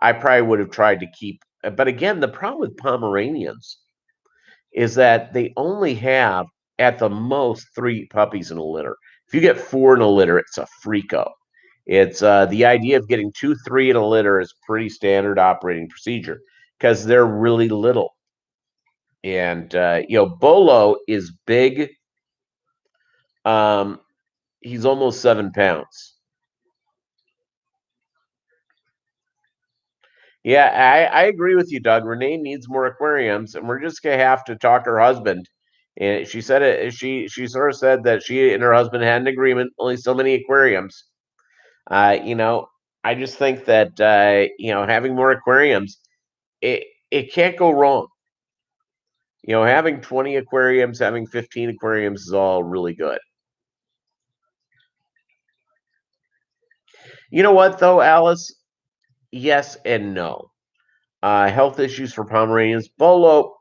I probably would have tried to keep. But again, the problem with Pomeranians is that they only have at the most three puppies in a litter. If you get four in a litter, it's a freako. It's the idea of getting two, three in a litter is pretty standard operating procedure because they're really little. And Bolo is big. Um, he's almost 7 pounds. Yeah, I agree with you, Doug. Renee needs more aquariums, and we're just gonna have to talk her husband. And she said it. She sort of said that she and her husband had an agreement, only so many aquariums. Uh, you know, I just think that having more aquariums, it can't go wrong. Having 20 aquariums, having 15 aquariums is all really good. You know what though, Alice? Yes and no. Health issues for Pomeranians. Bolo,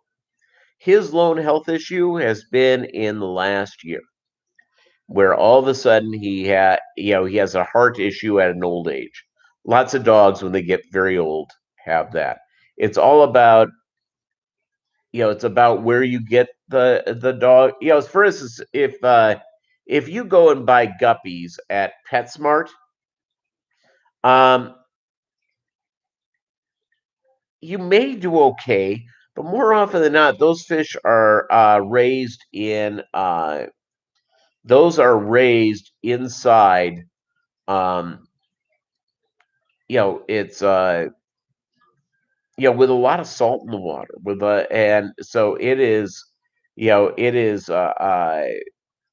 his lone health issue has been in the last year, where all of a sudden he has a heart issue at an old age. Lots of dogs, when they get very old, have that. It's all about, it's about where you get the dog. For instance, if you go and buy guppies at PetSmart, um, you may do okay, but more often than not, those fish are raised in those are raised inside. Um, it's with a lot of salt in the water, and so it is, it is. Now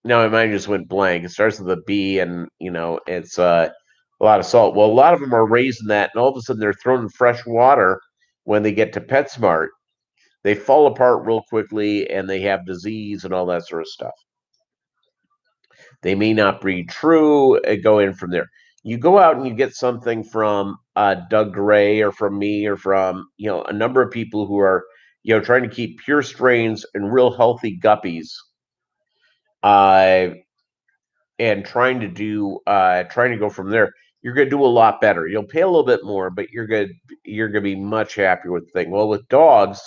my mind just went blank. It starts with a B, and it's a lot of salt. Well, a lot of them are raised in that, and all of a sudden they're thrown in fresh water when they get to PetSmart. They fall apart real quickly, and they have disease and all that sort of stuff. They may not breed true, go in from there. You go out and you get something from Doug Gray, or from me, or from a number of people who are trying to keep pure strains and real healthy guppies, uh, and trying to go from there. You're going to do a lot better. You'll pay a little bit more, but you're going to be much happier with the thing. Well, with dogs,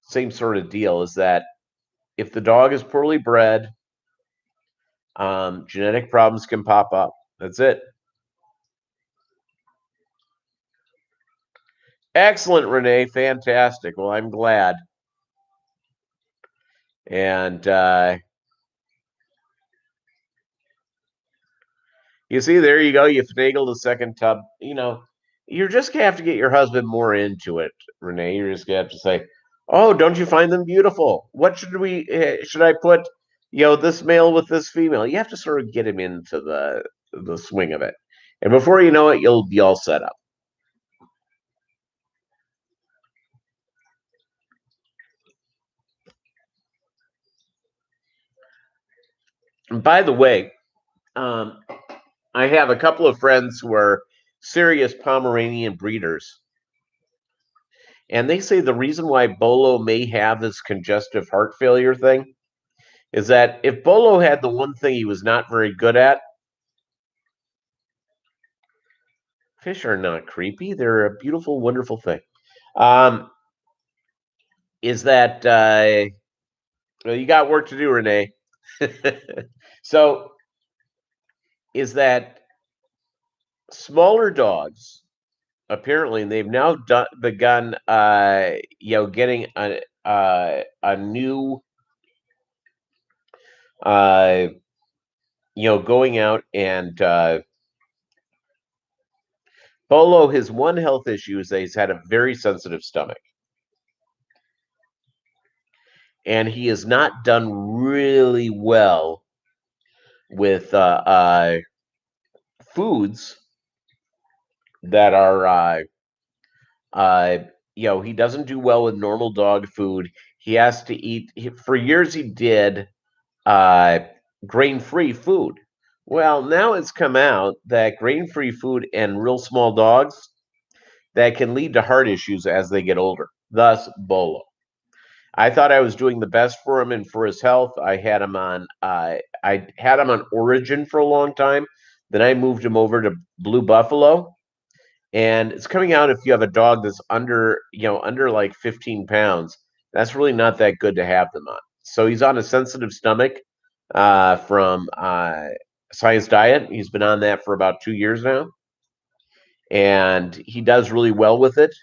same sort of deal. Is that if the dog is poorly bred, genetic problems can pop up. That's it. Excellent, Renee. Fantastic. Well, I'm glad. And you see, there you go. You finagled a second tub. You're just gonna have to get your husband more into it, Renee. You're just gonna have to say, "Oh, don't you find them beautiful? What should I put? This male with this female." You have to sort of get him into the swing of it, and before you know it, you'll be all set up. And by the way, um, I have a couple of friends who are serious Pomeranian breeders. And they say the reason why Bolo may have this congestive heart failure thing is that if Bolo had the one thing he was not very good at, fish are not creepy. They're a beautiful, wonderful thing. Um, is that well, you got work to do, Renee. So is that smaller dogs apparently they've now begun getting a new uh going out and Bolo, his one health issue is that he's had a very sensitive stomach. And he has not done really well with foods that are, he doesn't do well with normal dog food. He has to eat, for years, he did uh, grain free food. Well, now it's come out that grain free food and real small dogs that can lead to heart issues as they get older, thus Bolo. I thought I was doing the best for him and for his health. I had him on Origin for a long time. Then I moved him over to Blue Buffalo. And it's coming out if you have a dog that's under like 15 pounds, that's really not that good to have them on. So he's on a sensitive stomach from Science Diet. He's been on that for about 2 years now. And he does really well with it.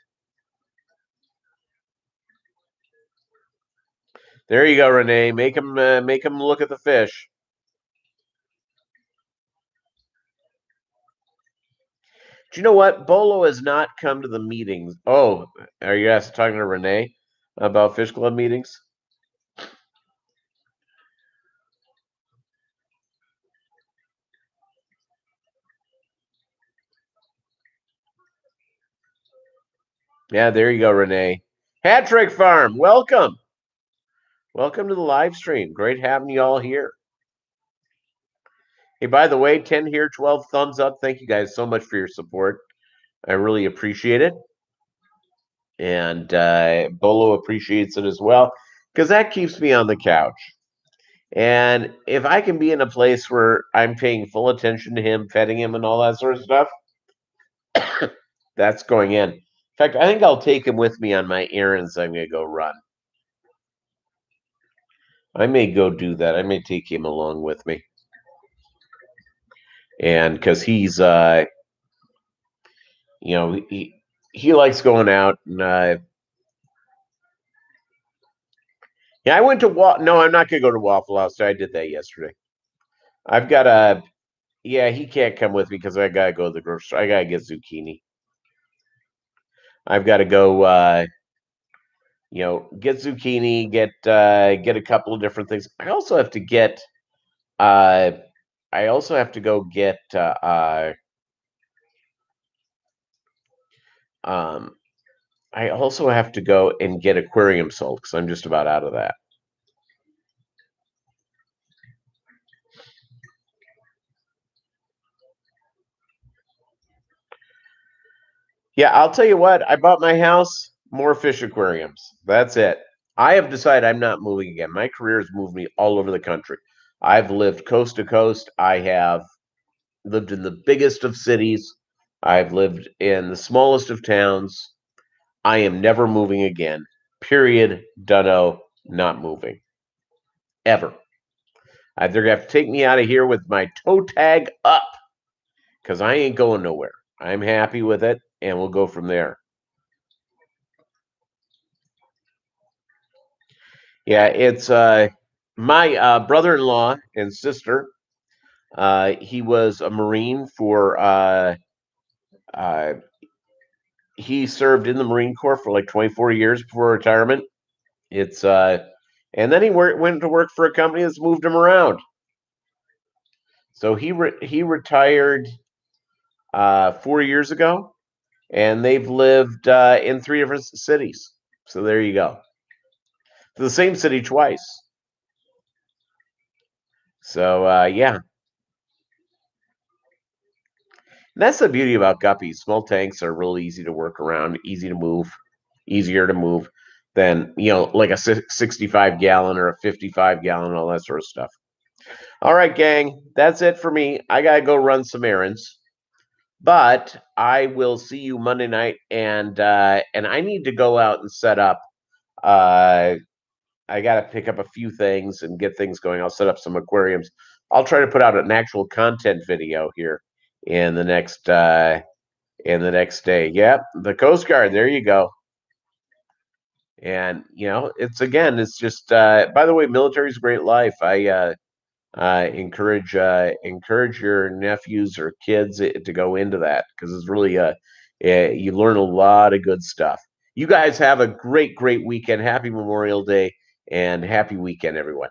There you go, Renee. Make him look at the fish. Do you know what? Bolo has not come to the meetings. Oh, are you guys talking to Renee about Fish Club meetings? Yeah, there you go, Renee. Hat Trick Farm, welcome. Welcome to the live stream. Great having you all here. Hey, by the way, 10 here, 12 thumbs up. Thank you guys so much for your support. I really appreciate it. And Bolo appreciates it as well because that keeps me on the couch. And if I can be in a place where I'm paying full attention to him, petting him, and all that sort of stuff, that's going in. In fact, I think I'll take him with me on my errands I'm going to go run. I may go do that. I may take him along with me. And because he's, he likes going out. And yeah, I went to No, I'm not going to go to Waffle House. I did that yesterday. I've got a, yeah, he can't come with me because I got to go to the grocery store. I got to get zucchini. I've got to go, get zucchini, get a couple of different things. I also have to get, I also have to go get, um, I also have to go and get aquarium salt because I'm just about out of that. Yeah, I'll tell you what. I bought my house, more fish aquariums. That's it. I have decided I'm not moving again. My career has moved me all over the country. I've lived coast to coast. I have lived in the biggest of cities. I've lived in the smallest of towns. I am never moving again. Period. Dunno. Not moving. ever. They're going to have to take me out of here with my toe tag up because I ain't going nowhere. I'm happy with it, and we'll go from there. Yeah, it's my brother-in-law and sister. He was a Marine for. Uh, he served in the Marine Corps for like 24 years before retirement. It's and then he went to work for a company that's moved him around. So he retired 4 years ago, and they've lived in 3 different cities. So there you go. The same city twice. So yeah, and that's the beauty about guppies. Small tanks are really easy to work around, easy to move, easier to move than like a 65 gallon or a 55 gallon, all that sort of stuff. All right, gang, that's it for me. I gotta go run some errands, but I will see you Monday night, and I need to go out and set up. Uh, I got to pick up a few things and get things going. I'll set up some aquariums. I'll try to put out an actual content video here in the next day. Yep, the Coast Guard. There you go. And it's just. By the way, military's a great life. I encourage your nephews or kids to go into that because it's really you learn a lot of good stuff. You guys have a great weekend. Happy Memorial Day and happy weekend, everyone.